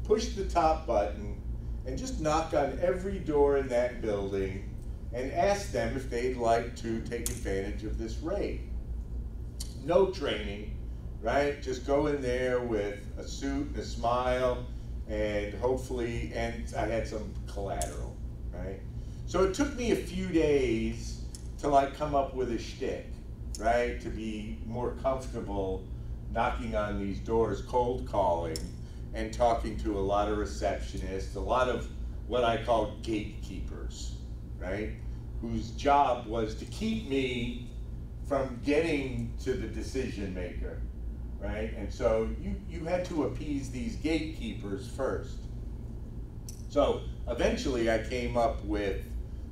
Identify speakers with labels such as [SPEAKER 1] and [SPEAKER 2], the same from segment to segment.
[SPEAKER 1] push the top button, and just knock on every door in that building and ask them if they'd like to take advantage of this rate. No training, right? Just go in there with a suit and a smile, and hopefully, and I had some collateral, right? So it took me a few days to like come up with a shtick, right? To be more comfortable knocking on these doors, cold calling, and talking to a lot of receptionists, a lot of what I call gatekeepers, right? Whose job was to keep me from getting to the decision maker, right? And so you had to appease these gatekeepers first. So eventually I came up with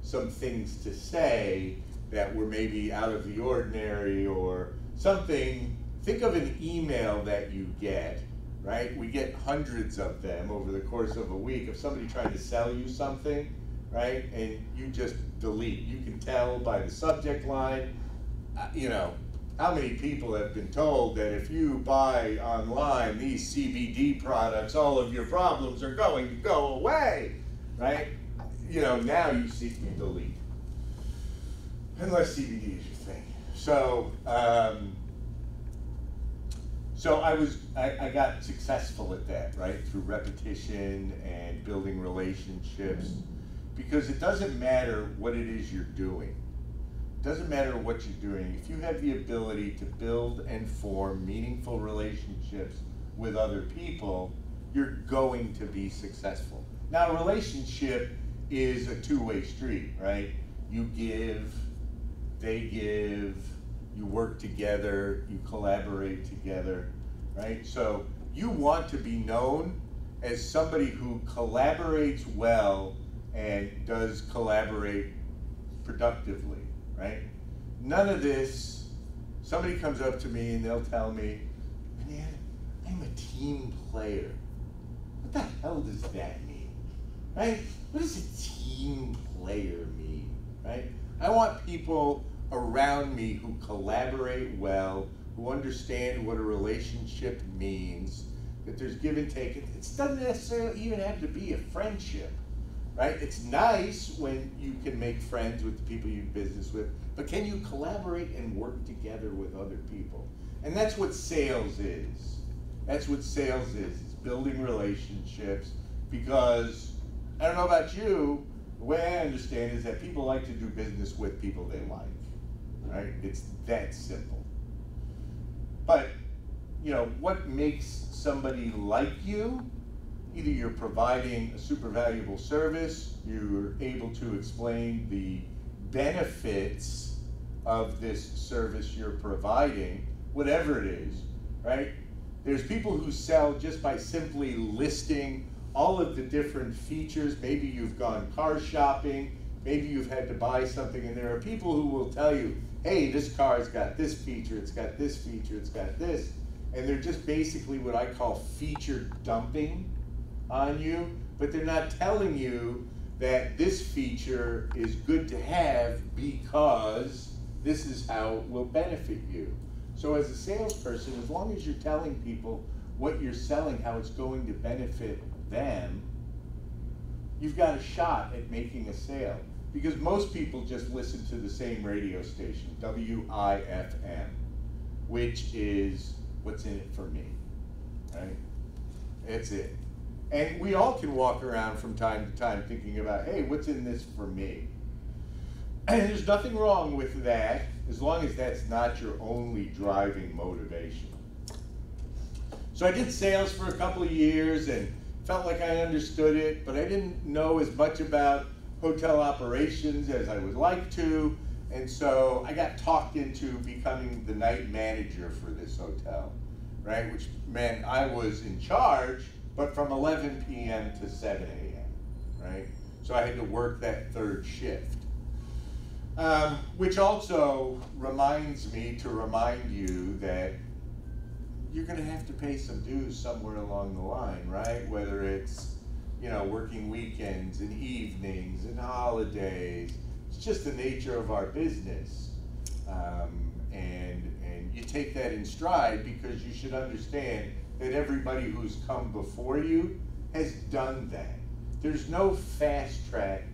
[SPEAKER 1] some things to say that were maybe out of the ordinary or something. Think of an email that you get, right? We get hundreds of them over the course of a week of somebody trying to sell you something, right? And you just delete. You can tell by the subject line, you know, how many people have been told that if you buy online these CBD products, all of your problems are going to go away, right? You know, now you see you delete. Unless CBD is your thing. So, I got successful at that, right? Through repetition and building relationships. Because it doesn't matter what it is you're doing. It doesn't matter what you're doing. If you have the ability to build and form meaningful relationships with other people, you're going to be successful. Now, a relationship is a two-way street, right? You give, they give, you work together, you collaborate together, right? So you want to be known as somebody who collaborates well and does collaborate productively, right? None of this, somebody comes up to me and they'll tell me, man, I'm a team player. What the hell does that mean, right? What does a team player mean, right? I want people around me who collaborate well, who understand what a relationship means, that there's give and take. It doesn't necessarily even have to be a friendship, right? It's nice when you can make friends with the people you do business with, but can you collaborate and work together with other people? And that's what sales is. That's what sales is. It's building relationships, because I don't know about you, the way I understand is that people like to do business with people they like, right? It's that simple. But, you know, what makes somebody like you? Either you're providing a super valuable service, you're able to explain the benefits of this service you're providing, whatever it is, right? There's people who sell just by simply listing all of the different features. Maybe you've gone car shopping, maybe you've had to buy something, and there are people who will tell you, hey, this car's got this feature, it's got this feature, it's got this, and they're just basically what I call feature dumping on you, but they're not telling you that this feature is good to have because this is how it will benefit you. So as a salesperson, as long as you're telling people what you're selling, how it's going to benefit them, you've got a shot at making a sale. Because most people just listen to the same radio station, WIFM, which is what's in it for me, right? That's it. And we all can walk around from time to time thinking about, hey, what's in this for me? And there's nothing wrong with that, as long as that's not your only driving motivation. So I did sales for a couple of years and felt like I understood it, but I didn't know as much about hotel operations as I would like to, and so I got talked into becoming the night manager for this hotel, right? Which meant I was in charge, but from 11 p.m. to 7 a.m., right? So I had to work that third shift. Which also reminds me to remind you that you're gonna have to pay some dues somewhere along the line, right? Whether it's, you know, working weekends and evenings and holidays. It's just the nature of our business. And you take that in stride, because you should understand that everybody who's come before you has done that. There's no fast track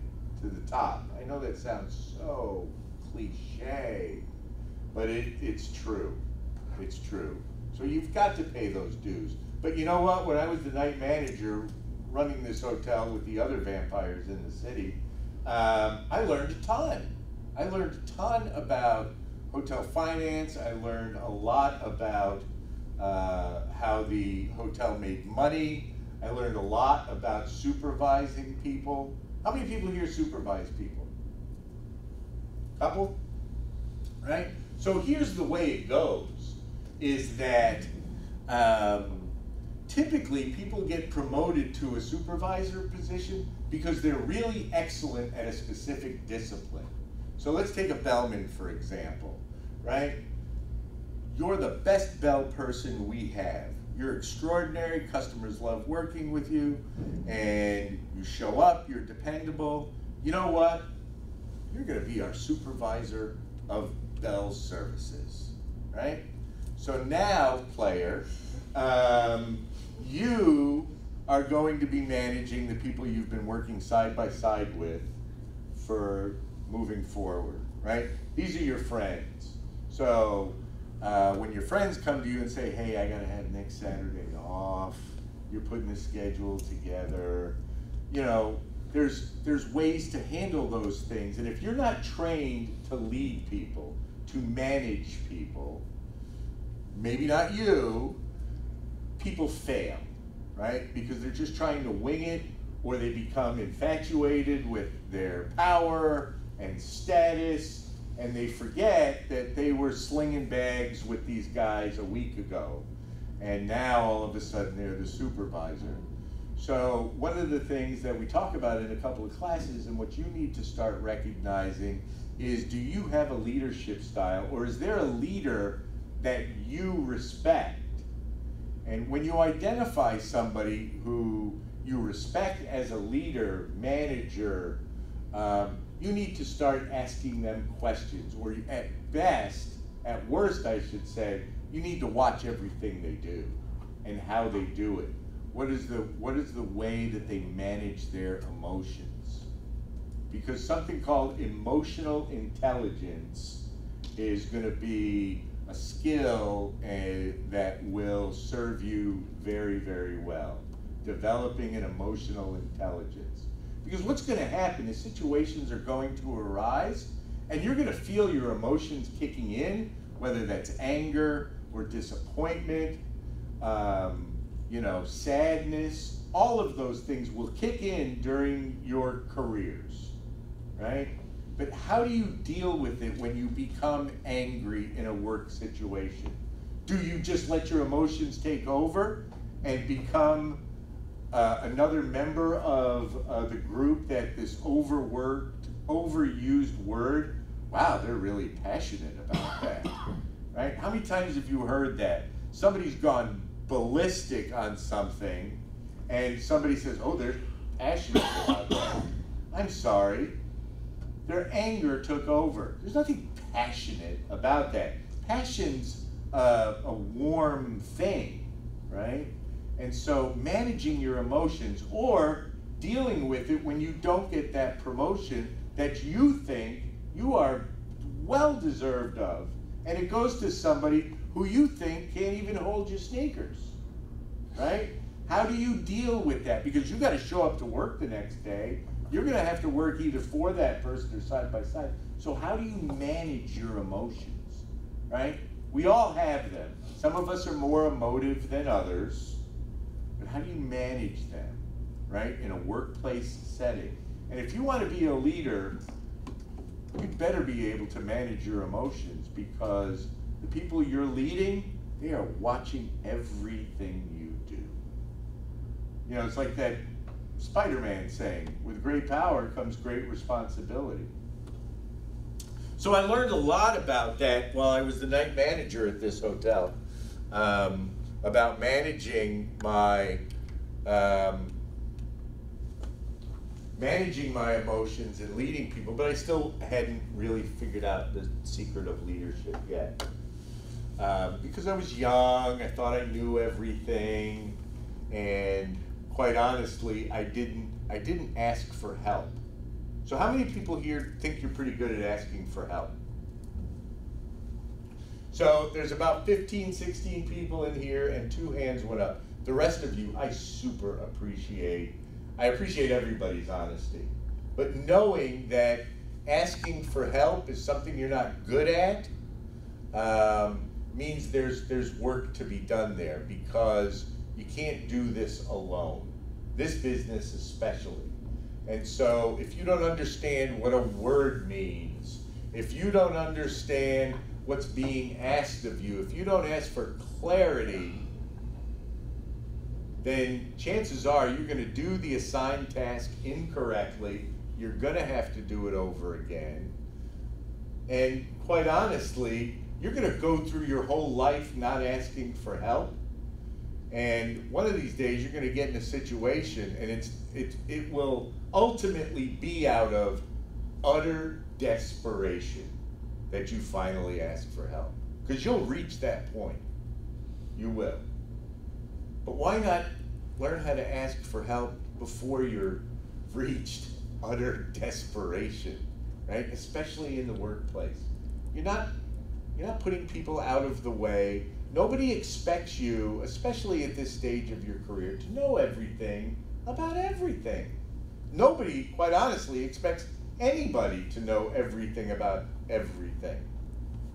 [SPEAKER 1] to the top. I know that sounds so cliche, but it's true. It's true. So you've got to pay those dues. But you know what? When I was the night manager running this hotel with the other vampires in the city, I learned a ton. I learned a ton about hotel finance. I learned a lot about how the hotel made money. I learned a lot about supervising people. How many people here supervise people? Couple? Right? So here's the way it goes, is that typically people get promoted to a supervisor position because they're really excellent at a specific discipline. So let's take a bellman, for example, right? You're the best bell person we have. You're extraordinary, customers love working with you, and you show up, you're dependable. You know what? You're gonna be our supervisor of bell services, right? So now, player, you are going to be managing the people you've been working side by side with for moving forward, right? These are your friends. So when your friends come to you and say, hey, I gotta have next Saturday off, you're putting the schedule together, you know, there's ways to handle those things. And if you're not trained to lead people, to manage people, maybe not you, people fail, right? Because they're just trying to wing it, or they become infatuated with their power and status, and they forget that they were slinging bags with these guys a week ago, and now all of a sudden they're the supervisor. So one of the things that we talk about in a couple of classes, and what you need to start recognizing, is do you have a leadership style, or is there a leader that you respect? And when you identify somebody who you respect as a leader, manager, you need to start asking them questions, or at best, at worst I should say, you need to watch everything they do and how they do it. What is the way that they manage their emotions? Because something called emotional intelligence is going to be a skill that will serve you very, very well. Developing an emotional intelligence. Because what's going to happen is situations are going to arise, and you're going to feel your emotions kicking in, whether that's anger or disappointment, you know, sadness. All of those things will kick in during your careers, right? But how do you deal with it when you become angry in a work situation? Do you just let your emotions take over and become another member of the group that this overworked, overused word, wow, they're really passionate about that, right? How many times have you heard that? Somebody's gone ballistic on something, and somebody says, oh, they're passionate about that. I'm sorry. Their anger took over. There's nothing passionate about that. Passion's a warm thing, right? And so managing your emotions, or dealing with it when you don't get that promotion that you think you are well deserved of, and it goes to somebody who you think can't even hold your sneakers, right? How do you deal with that? Because you got to show up to work the next day. You're going to have to work either for that person or side by side. So how do you manage your emotions, right? We all have them. Some of us are more emotive than others, but how do you manage them, right, in a workplace setting? And if you want to be a leader, you better be able to manage your emotions, because the people you're leading, they are watching everything you do. You know, it's like that Spider-Man saying, with great power comes great responsibility. So I learned a lot about that while I was the night manager at this hotel, about managing my emotions and leading people, but I still hadn't really figured out the secret of leadership yet. because I was young, I thought I knew everything, and quite honestly, I didn't ask for help. So how many people here think you're pretty good at asking for help? So there's about 15, 16 people in here, and 2 hands went up. The rest of you, I super appreciate. I appreciate everybody's honesty. But knowing that asking for help is something you're not good at means there's work to be done there, because you can't do this alone. This business especially. And so if you don't understand what a word means, if you don't understand what's being asked of you, if you don't ask for clarity, then chances are you're going to do the assigned task incorrectly. You're going to have to do it over again. And quite honestly, you're going to go through your whole life not asking for help. And one of these days you're going to get in a situation, and it will ultimately be out of utter desperation that you finally ask for help. Because you'll reach that point. You will. But why not learn how to ask for help before you're reached utter desperation, right? Especially in the workplace. You're not putting people out of the way. Nobody expects you, especially at this stage of your career, to know everything about everything. Nobody, quite honestly, expects anybody to know everything about everything.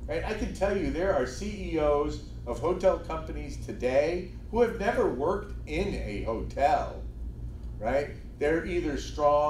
[SPEAKER 1] Right? I can tell you there are CEOs of hotel companies today who have never worked in a hotel, right? They're either strong